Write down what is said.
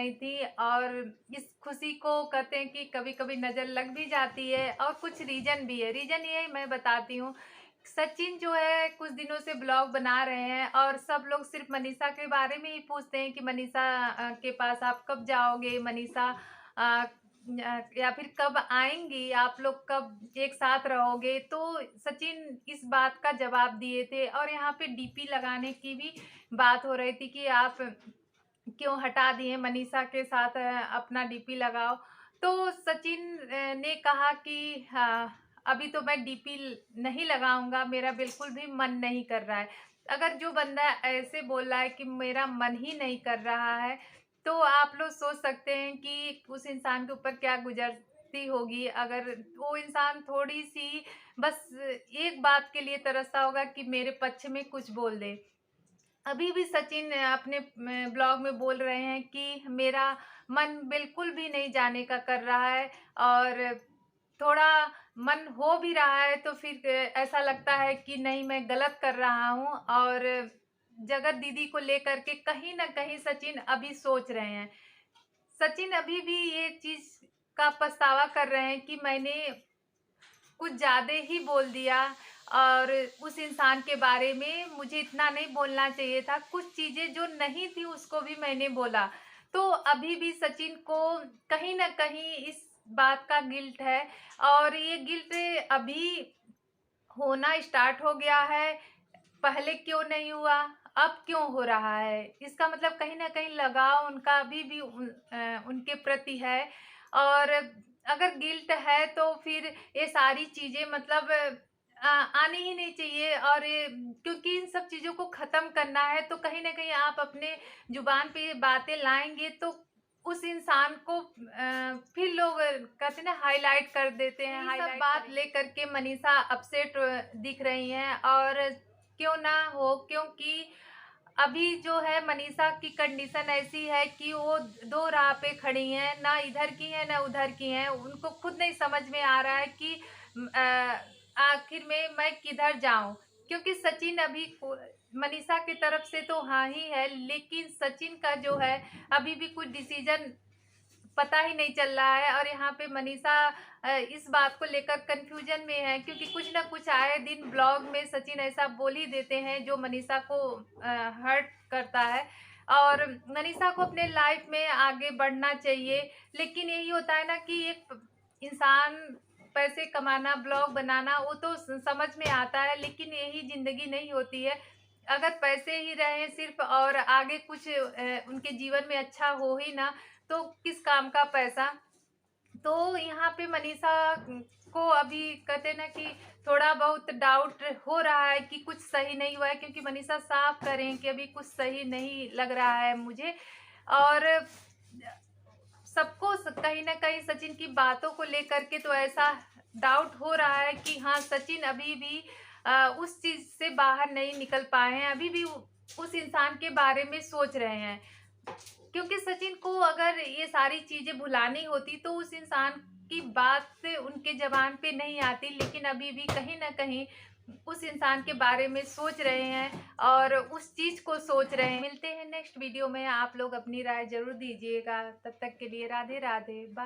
नहीं थी और इस खुशी को कहते हैं कि कभी-कभी नज़र लग भी जाती है और कुछ रीज़न भी है। रीज़न ये मैं बताती हूँ। सचिन जो है कुछ दिनों से ब्लॉग बना रहे हैं और सब लोग सिर्फ़ मनीषा के बारे में ही पूछते हैं कि मनीषा के पास आप कब जाओगे? मनीषा या फिर कब आएँगी? आप लोग कब एक साथ रहोगे? तो सचिन इस बात का जवाब दिए थे और यहाँ पे डीपी लगाने की भी बात हो रही थी कि आप क्यों हटा दिए मनीषा के साथ अपना डीपी लगाओ। तो सचिन ने कहा कि हाँ, अभी तो मैं डीपी नहीं लगाऊँगा, मेरा बिल्कुल भी मन नहीं कर रहा है। अगर जो बंदा ऐसे बोल रहा है कि मेरा मन ही नहीं कर रहा है, तो आप लोग सोच सकते हैं कि उस इंसान के ऊपर क्या गुज़रती होगी। अगर वो इंसान थोड़ी-सी बस एक बात के लिए तरसता होगा कि मेरे पक्ष में कुछ बोल दे। अभी भी सचिन अपने ब्लॉग में बोल रहे हैं कि मेरा मन बिल्कुल भी नहीं जाने का कर रहा है और थोड़ा मन हो भी रहा है तो फिर ऐसा लगता है कि नहीं मैं गलत कर रहा हूँ और जगत दीदी को लेकर के कहीं न कहीं सचिन अभी सोच रहे हैं। सचिन अभी भी ये चीज़ का पछतावा कर रहे हैं कि मैंने कुछ ज़्यादा ही बोल दिया और उस इंसान के बारे में मुझे इतना नहीं बोलना चाहिए था। कुछ चीज़ें जो नहीं थी उसको भी मैंने बोला। तो अभी भी सचिन को कहीं न कहीं इस बात का गिल्ट है और ये गिल्ट अभी होना स्टार्ट हो गया है। पहले क्यों नहीं हुआ, अब क्यों हो रहा है? इसका मतलब कहीं न कहीं लगाव उनका अभी भी उनके प्रति है और अगर गिल्ट है तो फिर ये सारी चीज़ें मतलब आनी ही नहीं चाहिए और ये क्योंकि इन सब चीज़ों को ख़त्म करना है तो कहीं न कहीं आप अपने ज़ुबान पे ये बातें लाएँगे तो उस इंसान को फिर लोग कहते हैं ना हाइलाइट कर देते हैं। यही सब बात लेकर के मनीषा अपसेट दिख रही हैं और क्यों ना हो क्योंकि अभी जो है मनीषा की कंडीशन ऐसी है कि वो दो राह पे खड़ी हैं, ना इधर की हैं, ना उधर की हैं। उनको खुद नहीं समझ में आ रहा है कि आखिर में मैं किधर जाऊँ? क्योंकि सचिन अभी को मनीषा की तरफ से तो हाँ ही है, लेकिन सचिन का जो है अभी भी कुछ डिसीज़न पता ही नहीं चल रहा है और यहाँ पे मनीषा इस बात को लेकर कन्फ्यूजन में है क्योंकि कुछ ना कुछ आए दिन ब्लॉग में सचिन ऐसा बोल ही देते हैं जो मनीषा को हर्ट करता है और मनीषा को अपने लाइफ में आगे बढ़ना चाहिए। लेकिन यही होता है ना कि एक इंसान पैसे कमाना ब्लॉग बनाना वो तो समझ में आता है लेकिन यही जिंदगी नहीं होती है। अगर पैसे ही रहे सिर्फ और आगे कुछ उनके जीवन में अच्छा हो ही ना तो किस काम का पैसा। तो यहाँ पे मनीषा को अभी कहते हैं ना कि थोड़ा बहुत डाउट हो रहा है कि कुछ सही नहीं हुआ है क्योंकि मनीषा साफ करें कि अभी कुछ सही नहीं लग रहा है मुझे और सबको कहीं ना कहीं सचिन की बातों को लेकर के तो ऐसा डाउट हो रहा है कि हाँ सचिन अभी भी उस चीज से बाहर नहीं निकल पाए हैं, अभी भी उस इंसान के बारे में सोच रहे हैं। क्योंकि सचिन को अगर ये सारी चीज़ें भुलानी होती तो उस इंसान की बात से उनके ज़बान पे नहीं आती, लेकिन अभी भी कहीं न कहीं उस इंसान के बारे में सोच रहे हैं और उस चीज़ को सोच रहे हैं। मिलते हैं नेक्स्ट वीडियो में, आप लोग अपनी राय ज़रूर दीजिएगा। तब तक के लिए राधे राधे। बाय।